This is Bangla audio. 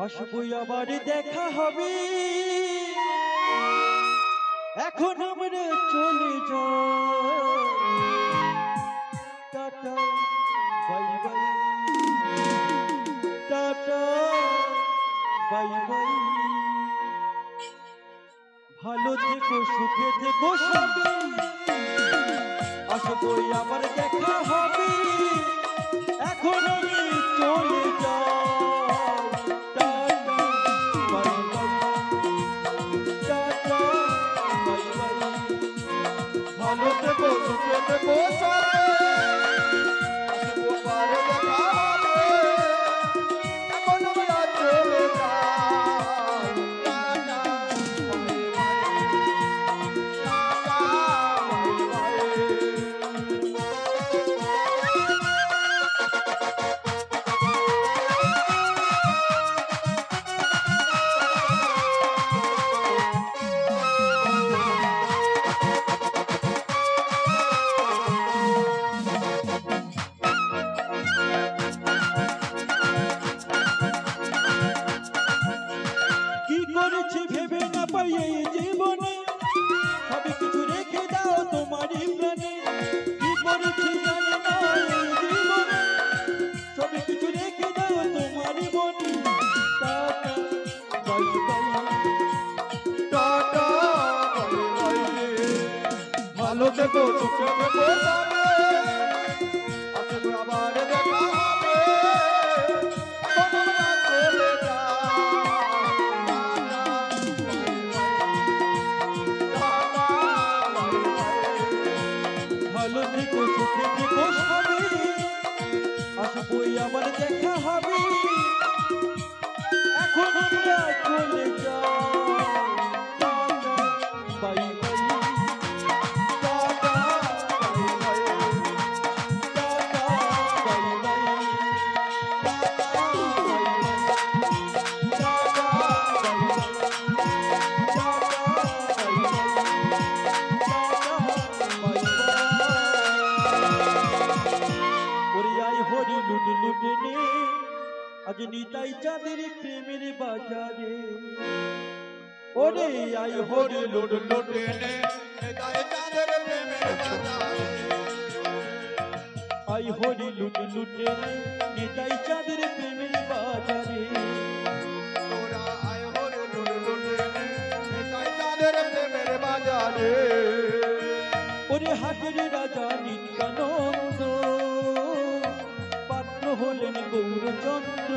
আসবই আবার দেখা হবে, এখন আমরা চলে যাই। Tata bye bye, tata bye bye. ভালো থেকো, সুখে থেকো সবই, আসবই আবার দেখা হবে, এখন আমি চলে যাই। ভালো থেকো, সুখে থেকো সবে, আসবো আবার দেখা হবে, এখন আমরা চলে যাই। Tata bye bye, tata bye কি করেছি ভেবে না পাই এই জীবনে, সব কিছু রেখে দাও তোমারই প্রাণে। কি করেছি জানি না এই জীবনে, সব কিছু রেখে দাও তোমারই মনে। Tata bye bye, tata bye bye. ভালো থেকো, সুখে থেকো সবে, আসবো আবার দেখা হবে, এখন আমরা চলে যাই। টাটা বাই বাই, ভালো থেকো, সুখে থেকো সবে, আসবই আবার দেখা হবে, এখন আমরা চলে যাই। Tata bye bye, tata bye bye, tata bye bye, tata bye bye, tata bye bye, tata bye bye, tata bye bye. ওরে আই হরি লুট লুট নে, আজ নিতাই চাঁদের প্রেমের বাজারে। ওরে আই হরি লুট লুট লুটে নে, নেতায় চাঁদের প্রেমের বাজারে। আই হরি লুট লুট নে, নিতাই চাঁদের প্রেমের বাজারে। তোরা আয় হরে লুটে নে, নেতায় চাঁদের প্রেমের বাজারে। ওরে হাটের রাজা নিত্যানন্দ, পাত্র হলেন গৌরচন্দ্র।